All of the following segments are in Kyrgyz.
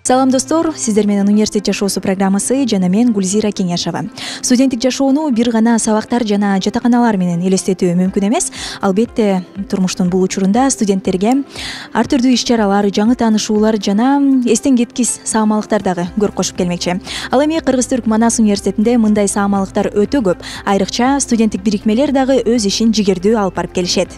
Салам достор, сиздер менен университет жашоосу программасы жана мен Гүлзира Кеңешова. Студенттик жашоону бир гана сабактар жана жатаканалар менен элестетүү мүмкүн эмес. Албетте, турмуштун бул учурунда студенттерге ар түрдүү иш-чаралар, жаңы таанышуулар жана эстен кеткис саамалыктар дагы көрүп кошуп келмекчи. Ал эми Кыргыз-Түрк Манас университетинде мындай саамалыктар өтө көп. Айрыкча студенттик бирикмелер дагы өз ишин жигердүү алып барып келишет.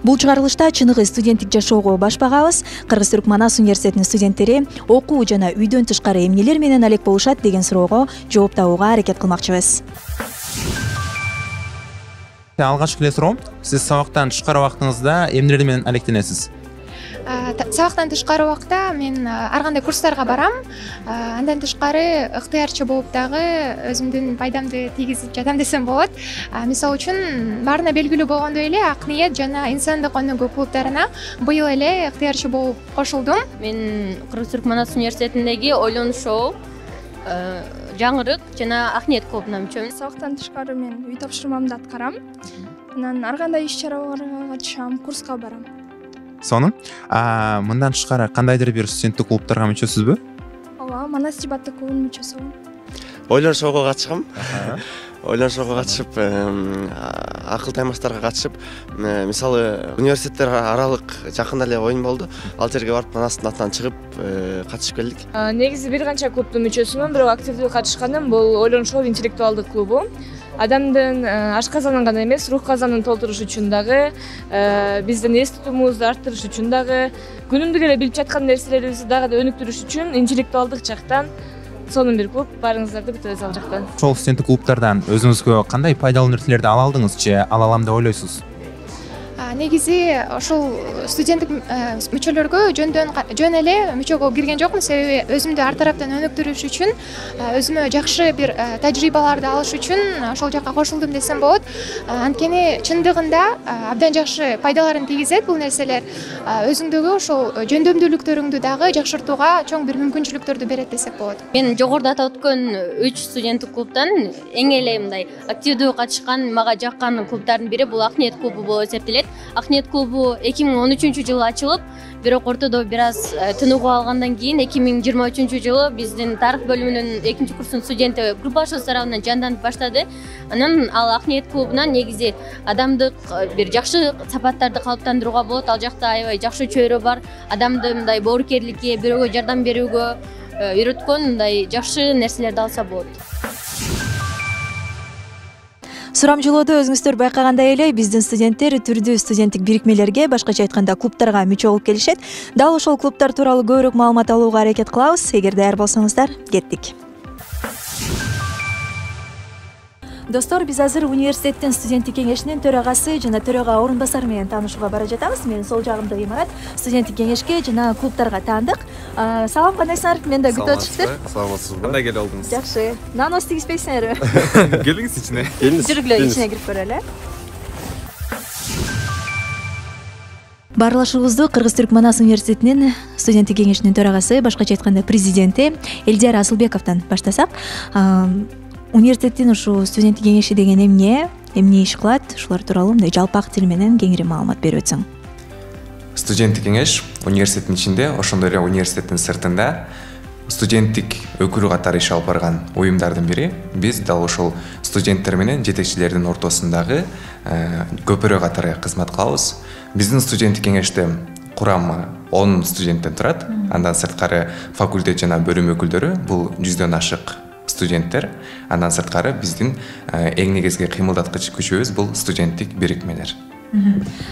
Бул чыгарылышта чыныгы студенттик жашоого баш багабыз. Кыргыз-Түрк Манас университетинин студенттери окуу жана үйдөн тышкары эмнелер менен алек болушат деген суроого жооп табууга аракет кылмакчыбыз. Алгачкы эле суроом, сиз сабактан тышкары убактыңызда эмнелер менен алектенесиз? Сабактан тышкары убакта мен ар кандай курстарга барам. Андан тышкары ыктыярчы болуп дагы өзүмдүн пайдамды тийгизип жатам десем болот. Мисалы үчүн баарына белгилүү болгондой эле Ак ниет жана Инсандык өнүгүү клубдарына быйыл эле ыктыярчы болуп кошулдум. Мен Кыргыз-Түрк Манас университетиндеги Ойлонушуу, Жаңырык жана Ак ниет клубуна мүчөмүн. Сабактан тышкары мен үй тапшырмамды аткарам. Анан ар кандай иш-чараларга катышам, курска барам. Сонун. Мындан тышкары кандайдыр бир студенттик клубтарга мүчөсүзбү? Ооба, Манас дебаттык клубунун мүчөсүмүн. Ойлонушууга катышкам. Ойлонушууга катышып, акыл таймаштарга катышып, мисалы университеттер аралык жакында эле оюн болду. Ал жерге барып Манастын атынан чыгып катышып келдик. Негизи бир канча клубдун мүчөсүмүн, бирок активдүү катышканым бул Ойлонушуу интеллектуалдык клубу. Адамдын ашказанын гана эмес, рух казанын толтуруш үчүн дагы, биздин эс тутумубузду арттырыш үчүн дагы, күнүмдүк эле билип жаткан нерселерибизди дагы да өнүктүрүш үчүн интеллектуалдык жактан сонун бир клуб. Барыңыздарды күтөбүз ал жактан. Ошол студенттик клубтардан өзүңүзгө кандай пайдалуу нерселерди ала алдыңыз же ала алам деп ойлойсуз? Негизи ошол студенттик мүчөлөргө жөн эле мүчөгө кирген жокмун, себеби өзүмдү ар тараптан өнүктүрүш үчүн, өзүмө жакшы бир тажрыйбаларды алыш үчүн ошол жакка кошулдум десем болот. Анткени чындыгында абдан жакшы пайдаларын тийгизет бул нерселер. Өзүңдөгү ошол жөндөмдүүлүктөрүңдү дагы жакшыртууга чоң бир мүмкүнчүлүктөрдү берет десек болот. Мен жогоруда атап өткөн 3 студенттик клубтан эң эле мындай активдүү катышкан, мага жаккан клубтардын бири бул Ак ниет клубу болуп эсептелет. Ак ниет клубу 2013-жылы ачылып, бирок ортодо бир аз тынууга алгандан кийин 2023-жылы биздин тарых бөлүмүнүн 2-курстун студенти группалашуусу тарабынан жанданып баштады. Анан ал Ак ниет клубунан негизи адамдык бир жакшы сапаттарды калыптандырууга болот. Ал жакта аябай жакшы чөйрө бар. Адамды мындай боорукерликке, бирөөгө жардам берүүгө үйрөткөн мындай жакшы нерселерди алса болот. Сурамжылоодо өзүңүздөр байкагандай эле биздин студенттер түрдүү студенттик бирикмелерге, башкача айтканда клубтарга мүчө болуп келишет. Дал ошол клубтар тууралуу көбүрөөк маалымат алууга аракет кылабыз. Эгер даяр болсоңуздар, кеттик. Достор, биз азыр университеттин студенттик кеңешинин төрагасы жана төрага орун басары менен таанышууга бара жатабыз. Менин сол жагымда имарат студенттик кеңешке жана клубтарга таандык. Салам, кандайсыңар? Мен да күтүп атышыптыр. Саламатсызбы? Кандай келип алдыңыз? Жакшы. Наноз тийгизбейсиңерби? Келиңиз ичине. Жүргүлө, ичине кирип көрөлү. Баарлашуубузду Кыргыз-Түрк Манас университетинин студенттик кеңешинин төрагасы, башкача айтканда президенти Элдияр Асылбековдон баштасак. Университеттин ушу студенттик кеңеши деген эмне иш кылат? Ушулар тууралуу мындай жалпак тил менен кеңири маалымат берип өтсөң. Студенттик кеңеш университеттин ичинде, ошондой эле университеттин сыртында студенттик өкүлү катары иш алып барган уюмдардын бири. Биз дал ошол студенттер менен жетекчилердин ортосундагы көпүрө катары кызмат кылабыз. Биздин студенттик кеңеште курамы 10 студенттен турат. Андан сырткары факультет жана бөлүм өкүлдөрү бул 100дөн ашык студенттер. Андан сырткары биздин эң негизги кыймылдаткыч күчүбүз бул студенттик бирикмелер.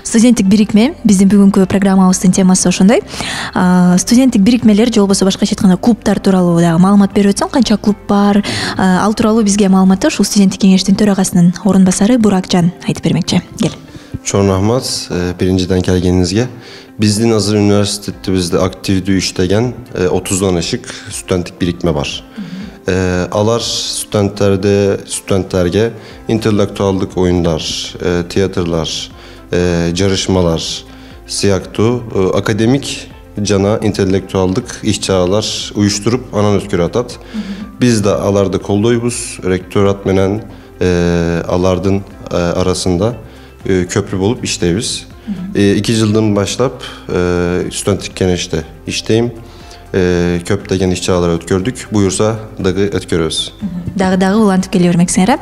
Студенттик бирикме биздин бүгүнкү программабыздын темасы ошондой. Студенттик бирикмелер же болбосо башкача айтканда клубтар тууралуу дагы маалымат берип өтсөң, канча клуб бар? Ал тууралуу бизге маалыматты ушул студенттик кеңештин төрагасынын орун басары Буракжан айтып бермекчи. Кел. Чоң рахмат биринчиден келгениңизге. Биздин азыр университетибизде активдүү иштеген 30дан ашык студенттик бирикме бар. Алар студенттерге интеллектуалдык оюндар, театрлар, жарышмалар сыяктуу академик жана интеллектуалдык иш-чаралар уюштуруп анан өткөрүп атат. Биз да аларды колдойбуз, ректорат менен алардын арасында köprü bulup işleybiz. 2 жылдан башлап студенттик кеңеште иштейм. көптөгөн иш-чаралар өткөрдүк. Буюрса дагы өткөрөбүз. Дагы улантып келе бермексиңер.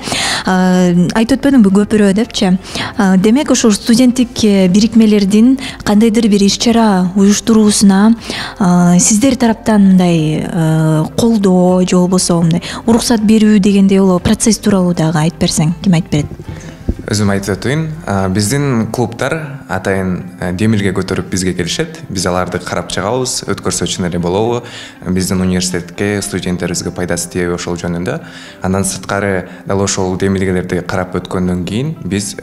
Айтып өтпөдүмбү көп бирөө депчи. Демек ошол студенттик бирикмелердин кандайдыр бир иш-чара уюштуруусуна сиздер тараптан мындай колдоо же болбосо мындай уруксат берүү дегендей боло процесс тууралуу дагы айтып берсең, ким айтып берет? Өзүм айтып өтөйүн. Биздин клубтар атайын демилге көтөрүп бизге келишет. Биз аларды карап чыгабыз, өткөрсөчүн эле болобу, биздин университетке, студенттерибизге пайдасы тийеби ошол жөнүндө. Андан сырткары дал ошол демилгелерди карап өткөндөн кийин биз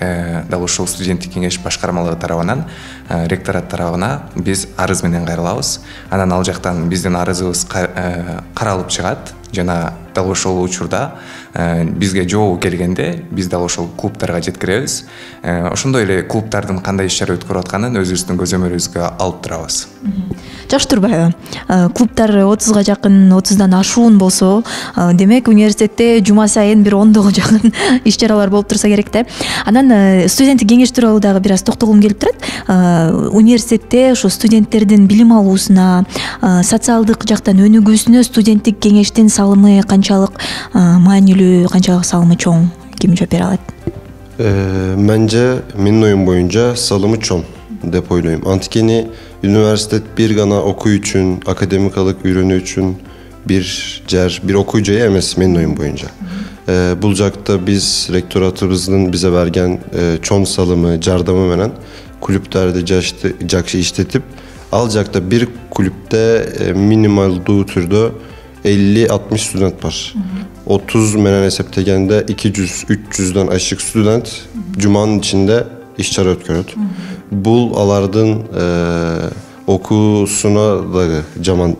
дал ошол студенттик кеңеш башкармалыгы тарабынан, ректорат тарабына биз арыз менен кайрылабыз. Анан ал жактан биздин арызыбыз каралып чыгат. Жана дал ошол учурда бизге жообу келгенде биз дал ошол клубтарга жеткиребиз. Ошондой эле клубтардын кандай иш-чара өткөрүп атканын өзүбүздүн көзөмөлүбүзгө алып турабыз. Жакшы турбайбы? Клубтар 30га жакын, 30дан ашуун болсо, демек университетте жума сайын бир 10-го жакын иш-чаралар болуп турса керек да. Анан студенттик кеңеш тууралуу дагы бир аз токтолгум келип турат. Университетте ошо студенттердин билим алуусуна, социалдык жактан өнүгүүсүнө студенттик кеңештин салымы канчалык маанилүү, канчалык салымы чоң? Ким жооп бере алат? Менин оюм боюнча салымы чоң деп ойлойм. Анткени университет бир гана окуу үчүн, академикалык үйрөнүү үчүн бир окуу жай эмес менин оюм боюнча. Бул жакта биз ректоратыбыздын бизе берген чоң салымы, жардамы менен клубтарды жакшы иштетип, ал жакта бир клубте минималдуу түрдө 50-60 студент бар. 30 менен эсептегенде 200-300дан ашык студент жуманын ичинде иш-чара өткөрөт. Бул алардын окуусуна дагы жаман,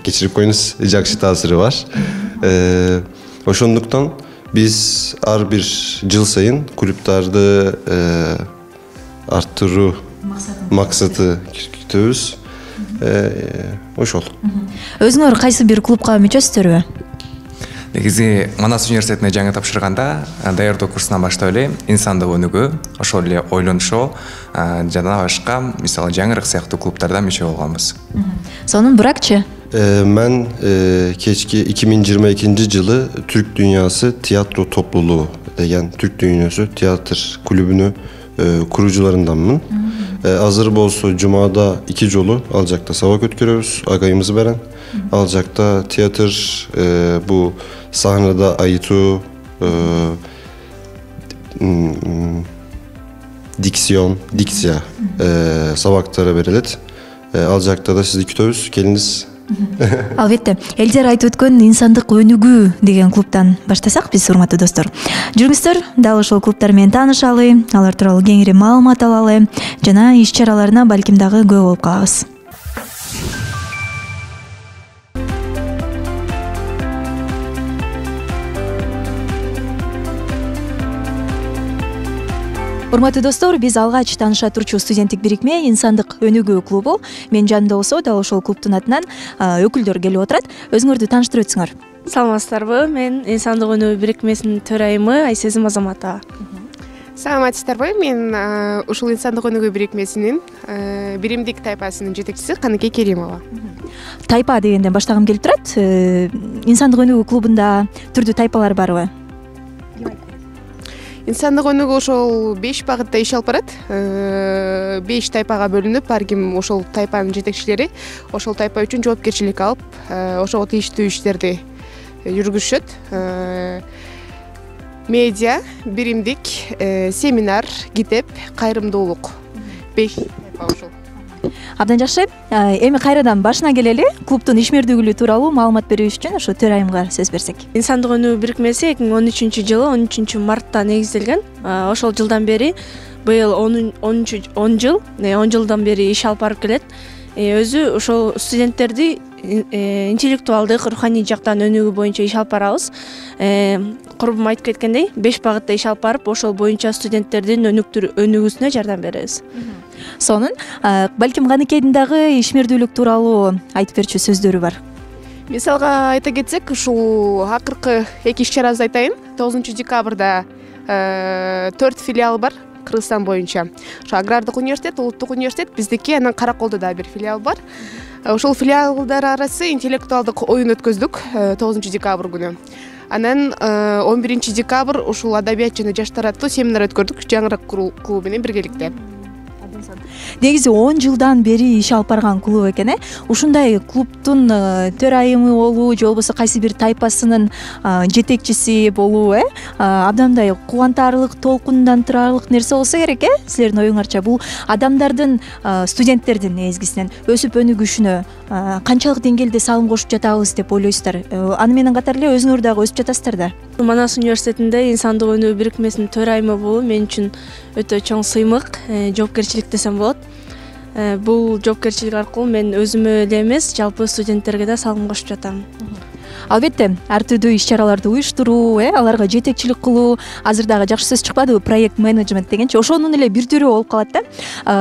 кечирип коюңуз, жакшы таасири бар. Ошондуктан биз ар бир жыл сайын клубтарды арттыруу максаты күтөбүз. Ошол. Өзүңөр кайсы бир клубка мүчөсүзөрбү? Негизи Манас университетине жаңы тапшырганда даярдоо курсунан баштап эле инсандык өнүгүү, ошол эле ойлонушуу жана башка мисалы жаңырык сыяктуу клубтарда мүчө болгонбуз. Сонун биракчы? Мен кечки 2022 жылы Түрк дүйнөсү театру топлулугу деген Түрк дүйнөсү театр клубунун куруучуларындамын. Азыр болсо жумада 2 жолу ал жакта сабак өткөрөбүз, агайымыз берен. Ал жакта театр, бу сахнада айтуу, дикция сабактары берилет. Ал жакта да сизди күтөбүз, келиңиз. Албетте, элдер айтып өткөн инсандык өнүгүү деген клубтан баштасак биз, урматтуу достор. Жүрүңүздөр, дал ошол клубтар менен таанышалы, алар тууралуу кеңири маалымат алалы жана иш-чараларына балким дагы көп болуп калабыз. Урматтуу достор, биз алгач тааныша турчу студенттик бирикме инсандык өнүгүү клубу. Мен жанымда болсо, дал ошол клубтун атынан өкүлдөр келип отурат. Өзүңөрдү тааныштырып өтсөңөр. Саламатсыздарбы? Мен инсандык өнүгүү бирикмесинин төрайымы Айсезим Азаматова. Саламатсыздарбы? Мен ушул инсандык өнүгүү бирикмесинин биримдик тайпасынын жетекчиси Каныке Керимова. Тайпа дегенден баштагым келип турат. Инсандык өнүгүү клубунда түрдүү тайпалар барбы? Инсандык өнүгүү ошол 5 багытта иш алып барат. 5 тайпага бөлүнүп, ар ким ошол тайпанын жетекчилери ошол тайпа үчүн жоопкерчилик алып, ошого тийиштүү иштерди жүргүзүшөт. Медиа, биримдик, семинар, китеп, кайрымдуулук. 5 тайпа ошол. Абдан жакшы. Эми кайрадан башына келели. Клубтун ишмердүүлүгү тууралуу маалымат берүү үчүн ошо төрайымга сөз берсек. Инсандык өнүгүү бирикмеси 2013 жылы 13 мартта негизделген. Ошол жылдан бери быйыл 10 жылдан бери иш алып барып келет. Өзү ошол студенттерди интеллектуалдык, руханий жактан өнүгүү боюнча иш алып барабыз. Курбум айтып кеткендей, 5 багытта иш алып барып, ошол боюнча студенттердин өнүгүүсүнө жардам беребиз. Сонун, балким Каныкейдин дагы ишмердүүлүк тууралуу айтып берчү сөздөрү бар. Мисалга айта кетсек, ушул акыркы 2 иш-чарабызды айтайын. 9 декабрда 4 филиалы бар Кыргызстан боюнча. Ошо Агрардык университет, Улуттук университет, биздики, анан Караколдо да бир филиал бар. Ошол филиалдар арасы интеллектуалдык оюн өткөздүк 9 декабрь күнү. Анан 11 декабрь ушул адабият жана жаштар аттуу семинар өткөрдүк Жаңырак клубу менен биргеликте. Негизи 10 жылдан бери иш алып барган клуб экен, ушундай клубтун төрайымы болуу же болбосо кайсы бир тайпасынын жетекчиси болуу абдандай кубантарлык, толкундантырарлык нерсе болсо керек, силердин оюңарча бул адамдардын, студенттердин негизгисинен өсүп өнүгүшүнө канчалык деңгээлде салым кошуп жатабыз деп ойлойсуздар? Аны менен катар эле өзүңөр дагы өсүп жатасыздар да. Манас университетинде инсандык өнүгүү бирикмесинин төрайымы болуу мен үчүн өтө чоң сыймык, жоопкерчилик десем болот. Бул жоопкерчилик аркылуу мен өзүмө эле эмес, жалпы студенттерге да салым кошуп жатам. Албетте, ар түрдүү иш-чараларды уюштуруу, аларга жетекчилик кылуу, азыр дагы жакшы сөз чыкпадыбы, проект менеджмент дегенчи, ошонун эле бир түрү болуп калат да.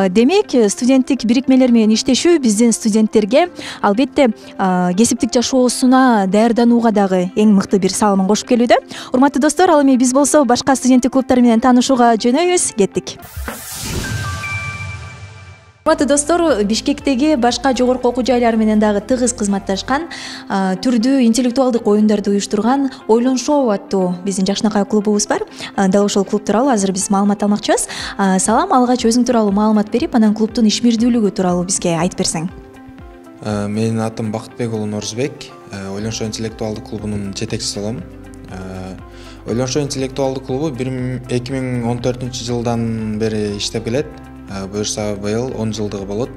Демек, студенттик бирикмелер менен иштешүү биздин студенттерге албетте кесиптик жашоосуна даярданууга дагы эң мыкты бир салымын кошуп келүүдө. Урматтуу достор, ал эми биз болсо башка студенттик клубтар менен таанышууга жөнөйбүз. Кеттик. Урматтуу достор, Бишкектеги башка жогорку окуу жайлар менен дагы тыгыз кызматташкан, түрдүү интеллектуалдык оюндарды уюштурган Ойлон шоу аттуу биздин жакшынакай клубубуз бар. Дал ошол клуб тууралуу азыр биз маалымат алмакчыбыз. Салам, алгач өзүң тууралуу маалымат берип, анан клубтун ишмердүүлүгү тууралуу бизге айтып берсең. Менин атым Бакытбек уулу Норузбек, Ойлон шоу интеллектуалдык клубунун жетекчиси болом. Ойлон шоу интеллектуалдык клубу 2014-жылдан бери иштеп келет. Буюрса быйыл 10 жылдыгы болот.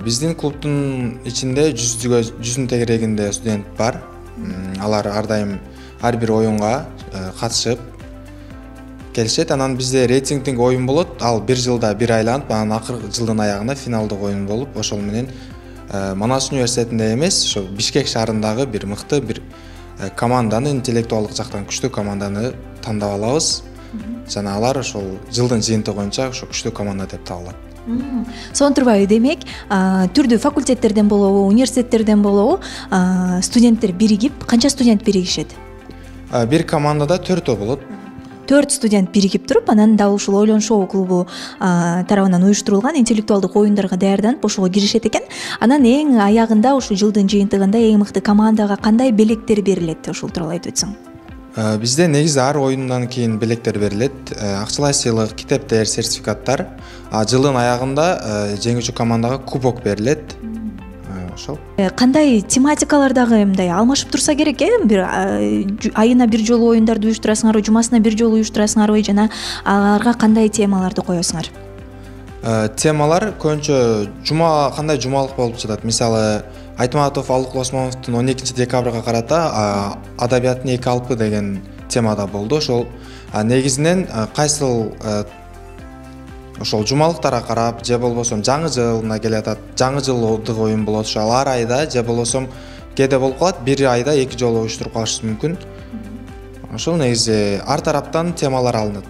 Биздин клубтун ичинде жүздүн тегерегинде студент бар. Алар ар дайым ар бир оюнга катышып келишет. Анан бизде рейтингдик оюн болот. Ал бир жылда бир айланып, анан акыркы жылдын аягында финалдык оюн болуп, ошол менен Манас университетинде эмес, ошо Бишкек шаарындагы бир мыкты бир команданы, интеллектуалдык жактан күчтүү команданы тандап алабыз. Жана алар ошол жылдын жыйынтыгы боюнча ошо күчтүү команда деп табылат. Сонун турбайбы? Демек, түрдүү факультеттерден болобу, университеттерден болобу, студенттер биригип, канча студент биригишет? Бир командада 4 болот. 4 студент биригип туруп, анан дал ушул Ойлон шоу клубу тарабынан уюштурулган интеллектуалдык оюндарга даярданып ошого киришет экен. Анан эң аягында ушул жылдын жыйынтыгында эң мыкты командага кандай белектер берилет? Ушул тууралуу айтып өтсөң. Бизде негизи ар оюндан кийин белектер берилет. Акчалай сыйлык, китептер, сертификаттар. Жылдын аягында жеңүүчү командага кубок берилет. Ошол. Кандай тематикалардагы мындай алмашып турса керек, бир айына бир жолу оюндарды уюштурасыңарбы, жумасына бир жолу уюштурасыңарбы, жана аларга кандай темаларды коесуңар? Темалар көбүнчө кандай жумалык болуп жатат. Мисалы, Айтматов Алык Осмоновдун 12 декабрга карата адабияттын эки алпы деген темада болду. Ошол негизинен кайсыл ошол жумалыктарга карап, же болбосо жаңы жылына келатат, жаңы жылдык оюн болот, ошол ар айда же болбосо кээде болуп калат, бир айда эки жолу уюштуруп калышы мүмкүн. Ошол негизи ар тараптан темалар алынат.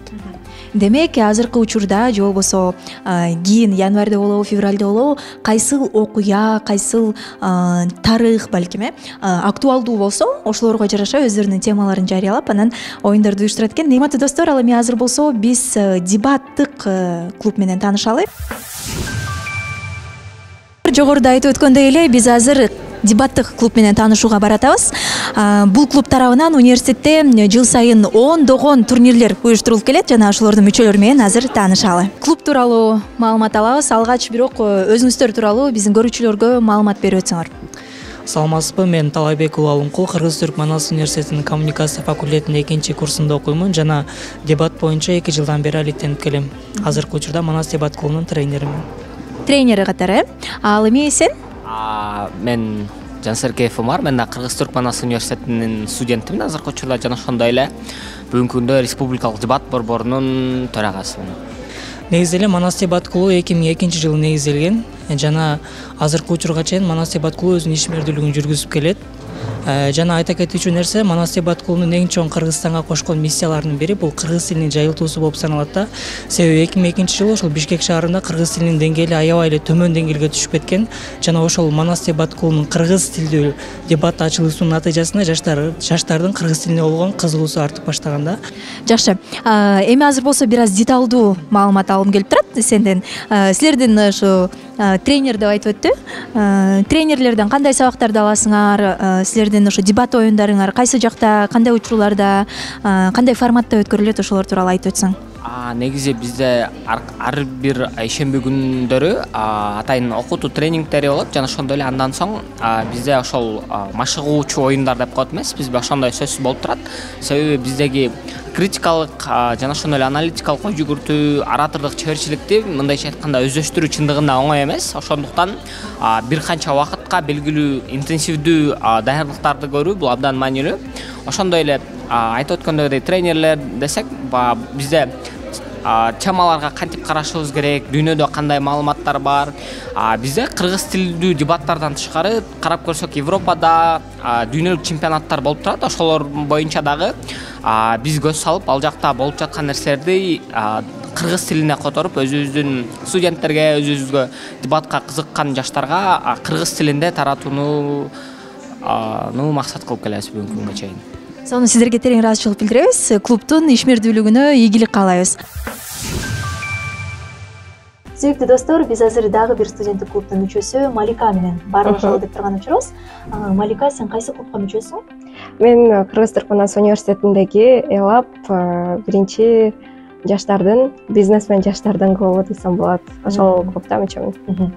Демек, азыркы учурда же болбосо кийин январда болобу, февралда болобу, кайсыл окуя, кайсыл тарых балким актуалдуу болсо, ошолорго жараша өздөрүнүн темаларын жарыялап, анан оюндарды уюштурат экен. Урматтуу достор, ал эми азыр болсо биз дебаттык клуб менен таанышалы. Жогоруда айтып өткөндөй эле, биз азыр дебаттык клуб менен таанышууга баратабыз. Бул клуб тарабынан университетте жыл сайын ондогон турнирлер уюштурулуп келет, жана ошолордун мүчөлөрү менен азыр таанышалы. Клуб тууралуу маалымат алабыз. Алгач бирок өзүңүздөр тууралуу биздин көрүүчүлөргө маалымат берип өтсөңөр. Саламатсызбы, мен Талайбек уулу Алынкул, Кыргыз-Түрк Манас университетинин коммуникация факультетинин 2-курсунда окуймун жана дебат боюнча 2 жылдан бери алектенип келем. Азыркы учурда Манас дебат клубунун трейнеримин. Трейнери катары. Ал эми сен? Мен Жансеркеев Умар, мен Кыргыз-Түрк Манас университетинин студентимин. Азыркы учурда жана ошондой эле бүгүнкү күндө республикалык дебат борборунун төрагасымын. Негизи эле Манас дебат клубу 2002-жылы негизделген жана азыркы учурга чейин Манас дебат клубу өзүнүн ишмердүүлүгүн жүргүзүп келет. Жана айта кетүүчү нерсе, Манас дебат клубунун эң чоң Кыргызстанга кошкон миссияларынын бири бул кыргыз тилинин жайылтуусу болуп саналат да. Себеби 2002-жылы ошол Бишкек шаарында кыргыз тилинин деңгээли аябай эле төмөн деңгээлге түшүп кеткен. Жана ошол Манас дебат клубунун кыргыз тилдүү дебат ачылуусунун натыйжасында жаштардын кыргыз тилине болгон кызыгуусу артып баштаган да. Жакшы. Эми азыр болсо бир аз деталдуу маалымат алгым келип турат сенден. Силердин ошо тренер деп айтып өттү. Тренерлерден кандай сабактарды аласыңар? Силердин ошо дебат оюндарыңар кайсы жакта, кандай учурларда, кандай форматта өткөрүлөт, ошолор тууралуу айтып өтсөң. Негизи бизде ар бир ишемби күндөрү атайын окутуу тренингдери болот жана ошондой эле андан соң бизде ошол машыгуучу оюндар деп коет эмеспизби, ошондой сөзсүз болуп турат. Себеби биздеги критикалык жана ошондой эле аналитикалык ой жүгүртүү, оратордук чеберчиликти мындайча айтканда өздөштүрүү чындыгында оңой эмес. Ошондуктан бир канча убакытка белгилүү интенсивдүү даярдыктарды көрүү бул абдан маанилүү. Ошондой эле айтып өткөндөй тренерлер десек, бизде темаларга кантип карашыбыз керек, дүйнөдө кандай маалыматтар бар. Бизде кыргыз тилдүү дебаттардан тышкары карап көрсөк, Европада дүйнөлүк чемпионаттар болуп турат. Ошолор боюнча дагы биз көз салып, ал жакта болуп жаткан нерселерди кыргыз тилине которуп, өзүбүздүн студенттерге, өзүбүзгө дебатка кызыккан жаштарга кыргыз тилинде таратууну максат кылып келебиз бүгүнкү күнгө чейин. Сону сиздерге терең ыраазычылык билдиребиз. Клубтун ишмердүүлүгүнө ийгилик каалайбыз. Сүйүктүү достор, биз азыр дагы бир студенттик клубтун мүчөсү Малика менен баарлашалы деп турган учурубуз. Малика, сен кайсы клубка мүчөсүң? Мен Кыргыз Түркмөнас университетиндеги ЭЛАП биринчи жаштардын, бизнесмен жаштардын клубу десем болот. Ошол клубда мүчөмүн.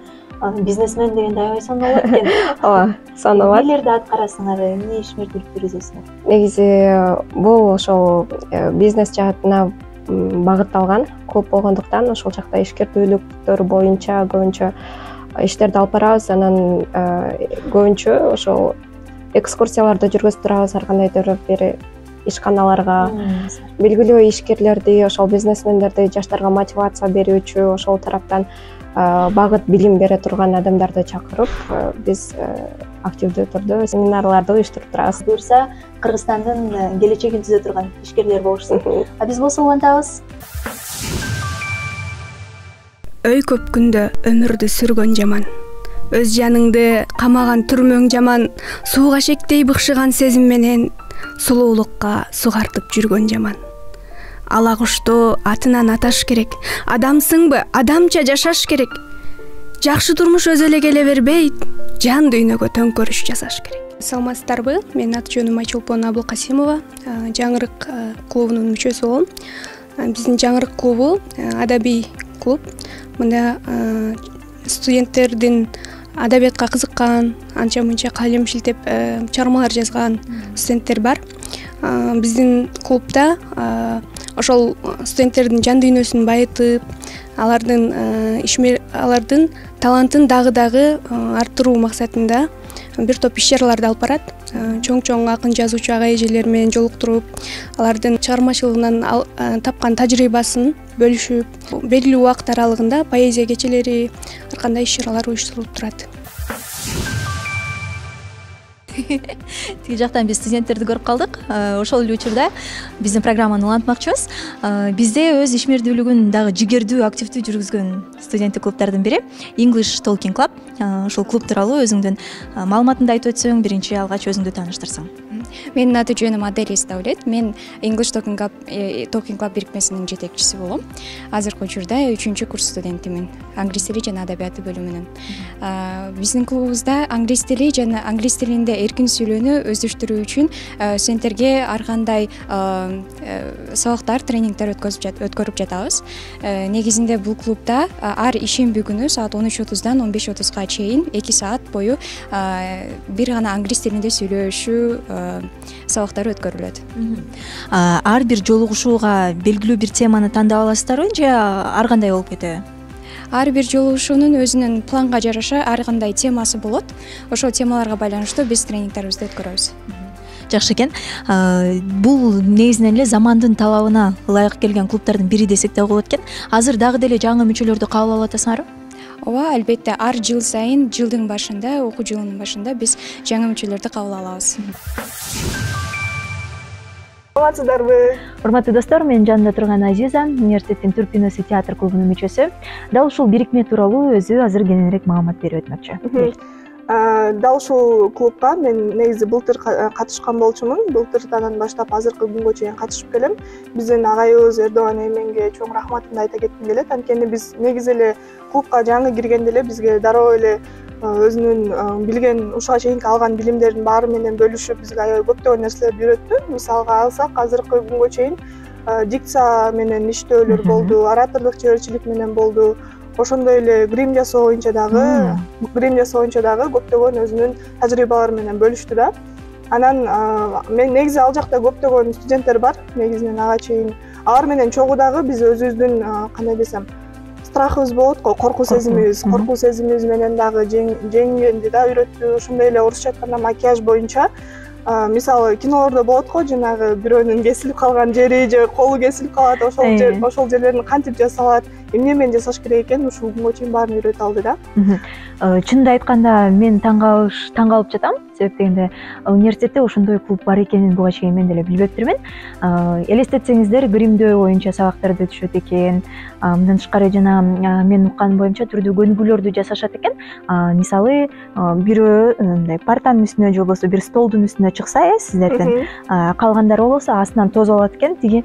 Бизнесмен дегенде аябай сонолот экен. Ооба, сонолот. Эмнелерди аткарасыңар, эмне ишмердүүлүктөр жүргүзөсүңөр? Негизи бул ошол бизнес жаатына багытталган клуб болгондуктан ошол жакта ишкердүүлүктөр боюнча көбүнчө иштерди алып барабыз. Анан көбүнчө ошол экскурсияларды жүргүзүп турабыз, ар кандайдыр бир ишканаларга. Белгилүү ишкерлерди, ошол бизнесмендерди жаштарга мотивация берүүчү, ошол тараптан багыт билим бере турган адамдарды чакырып, биз активдүү түрдө семинарларды уюштуруп турабыз. Буюрса, Кыргызстандын келечегин түзө турган ишкерлер болушсун. Биз болсо улантабыз. Өй көп күндө өмүрдү сүргөн жаман. Өз жаныңды камаган түрмөң жаман. Сууга шектей быкшыган сезим менен сулуулукка сугартып жүргөн жаман. Ала кушту атынан аташ керек. Адамсыңбы? Адамча жашаш керек. Жакшы турмуш өзү эле келе бербейт. Жан дүйнөгө төңкөрүш жасаш керек. Саламатсыздарбы? Менин аты жөнүм Айчолпон Абылкасимова. Жаңырык клубунун мүчөсү болом. Биздин Жаңырык клубу адабий клуб. Мында студенттердин адабиятка кызыккан, анча мынча калем шилтеп чыгармалар жазган студенттер бар. Биздин клубда ошол студенттердин жан дүйнөсүн байытып, алардын талантын дагы арттыруу максатында бир топ иш-чараларды алып барат. Чоң акын жазуучу ага эжелер менен жолуктуруп, алардын чыгармачылыгынан тапкан тажрыйбасын бөлүшүп, белгилүү убакыт аралыгында поэзия кечелери, ар кандай иш-чаралар уюштурулуп турат. Тиги жактан биз студенттерди көрүп калдык. Ошол эле учурда биздин программаны улантмакчыбыз. Бизде өз ишмердүүлүгүн дагы жигердүү, активдүү жүргүзгөн студенттик клубдардын бири English Talking Club. Ошол клуб тууралуу өзүңдүн маалыматыңды айтып өтсөң, биринчи алгач өзүңдү тааныштырсаң. Менин аты жөнүм Аделис Даулет. Мен English Talking Club бирикмесинин жетекчиси болом. Азыркы учурда 3-курс студентимин. Англис тили жана адабияты бөлүмүнүн. Биздин клубубузда англис тили жана англис тилинде эркин сүйлөөнү өздөштүрүү үчүн студенттерге ар кандай сабактар, тренингдер өткөрүп жатабыз. Негизинде бул клубда ар ишемби күнү саат 13:30-дан 15:30-га чейин 2 саат бою бир гана англис тилинде сүйлөшүү сабактары өткөрүлөт. Ар бир жолугушууга белгилүү бир теманы тандап аласыздарбы же ар кандай болуп кетеби? Ар бир жолугушуунун өзүнүн планга жараша ар кандай темасы болот. Ошол темаларга байланыштуу биз тренингдерибизди өткөрөбүз. Жакшы экен. Бул негизинен эле замандын талабына ылайык келген клубдардын бири десек да болот экен. Азыр дагы деле жаңы мүчөлөрдү кабыл алып атасыңарбы? Ооба, албетте, ар жыл сайын жылдын башында, окуу жылынын башында биз жаңы мүчөлөрдү кабыл алабыз. Саламатсыздарбы? Урматтуу достор, менин жанымда турган Азиза, университеттин Түрк киносы театр клубунун мүчөсү. Дал ушул бирикме тууралуу өзү азыр кененирээк маалымат берип өтмөкчү. Дал ушул клубка мен негизи былтыр катышкан болчумун. Былтырдан баштап азыркы күнгө чейин катышып келем. Биздин агайыбыз Эрдоган Эйменге чоң рахматымды айта кетким келет. Анткени биз негизи эле клубка жаңы киргенде эле бизге дароо эле өзүнүн билген ушуга чейинки алган билимдердин баары менен бөлүшүп бизге аябай көптөгөн нерселерди үйрөттү. Мисалга алсак, азыркы күнгө чейин дикция менен иштөөлөр болду, оратордук чеберчилик менен болду. Ошондой эле грим жасоо боюнча дагы көптөгөн өзүнүн тажрыйбалары менен бөлүштү да. Анан мен негизи ал жакта көптөгөн студенттер бар, негизинен ага чейин. Алар менен чогуу дагы биз өзүбүздүн кандай десем, страхыбыз болот го, коркуу сезимибиз менен дагы жеңгенди да үйрөттү. Ошондой эле орусча айтканда макияж боюнча мисалы кинолордо болот го, жанагы бирөөнүн кесилип калган жери же колу кесилип калат, ошол жерлерин кантип жасалат, эмне менен жасаш керек экенин ушул күнгө чейин баарын үйрөтүп алды да. Чынымды айтканда мен таң калып жатам, себеп дегенде университетте ошондой клуб бар экенин буга чейин мен деле билбептирмин. Элестетсеңиздер, гримдөө боюнча сабактарды өтүшөт экен. Мындан тышкары жана мен укканым боюнча түрдүү көнүгүүлөрдү жасашат экен. Мисалы, бирөө мындай партанын үстүнө же болбосо бир столдун үстүнө чыкса, сиздерден калгандар болсо астынан тозуп алат экен. Тиги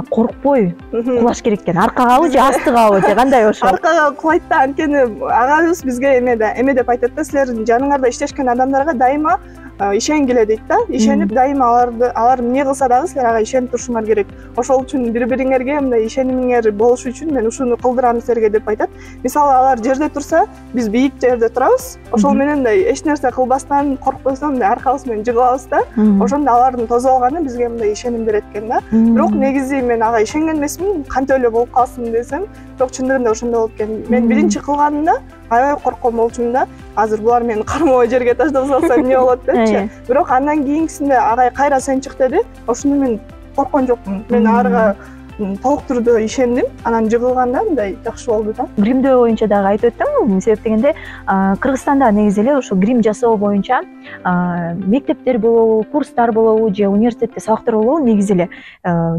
коркпой кулаш керек экен. Аркагабы же астыгабы же кандай ошол? Аркага кулайт да, анткени агабыз бизге эме деп айтат да, силер жаныңарда иштешкен адамдарга дайыма ишенгиле дейт да. Ишенип дайыма алар эмне кылса дагы силер ага ишенип турушуңар керек. Ошол үчүн бири-бириңерге мындай ишенимиңер болушу үчүн мен ушуну кылдырам силерге деп айтат. Мисалы, алар жерде турса, биз бийик жерде турабыз. Ошол менен мындай эч нерсе кылбастан, коркпостон мындай аркабыз менен жыгылабыз да. Ошондо алардын тозуп алганы бизге мындай ишеним берет экен да. Бирок негизи мен ага ишенген эмесмин, кантип эле болуп калсын десем, бирок чындыгында ошондой болуп экен. Мен биринчи кылганымда аябай корккон болчумун да. Азыр булар мени кармабай жерге таштап салса эмне болот депчи. Бирок андан кийинкисинде агай кайра сен чык деди. Ошондо мен корккон жокмун. Мен арга толук түрдө ишендим. Анан жыгылганда мындай жакшы болду да. Гримдөө боюнча дагы айтып өттүм. Себеп дегенде Кыргызстанда негизи эле ошо грим жасоо боюнча мектептер болобу, курстар болобу же университетте сабактар болобу негизи эле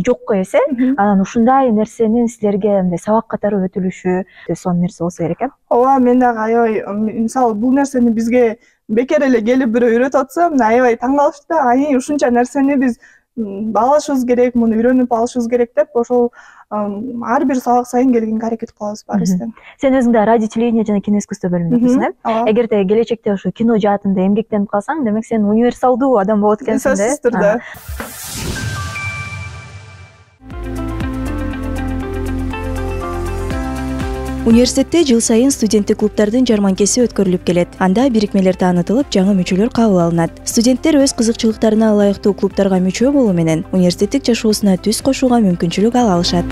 жокко эсе. Анан ушундай нерсенин силерге мындай сабак катары өтүлүшү сонун нерсе болсо керек экен. Ооба, мен дагы аябай мисалы бул нерсени бизге бекер эле келип бирөө үйрөтүп атса, мына аябай таң калышты да. Ай, ушунча нерсени биз алышыбыз керек, муну үйрөнүп алышыбыз керек деп, ошол ар бир сабак сайын келгенге аракет кылабыз баарыбыздан. Сен өзүң да радио, телевидение жана кино искусство бөлүмүндөсүң, э? Эгерде келечекте ошо кино жаатында эмгектенип калсаң, демек сен универсалдуу адам болот экенсиң да. Сөзсүз түрдө. Университетте жыл сайын студенттик клубдардын жарманкеси өткөрүлүп келет. Анда бирикмелер таанытылып, жаңы мүчөлөр кабыл алынат. Студенттер өз кызыкчылыктарына ылайыктуу клубдарга мүчө болуу менен университеттик жашоосуна түз кошууга мүмкүнчүлүк ала алышат.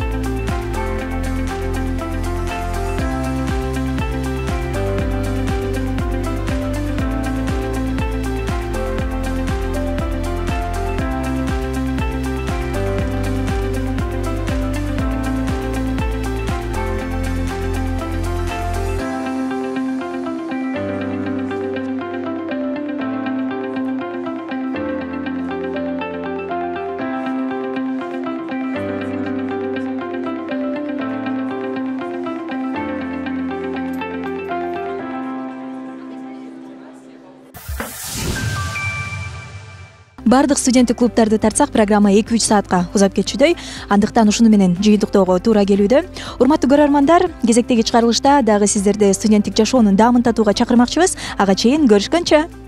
Бардык студенттик клубдарды тартсак, программа 2-3 саатка узап кетчүдөй. Андыктан ушуну менен жыйынтыктоого туура келүүдө. Урматтуу көрөрмандар, кезектеги чыгарылышта дагы сиздерди студенттик жашоонун даамын татууга чакырмакчыбыз. Ага чейин көрүшкөнчө.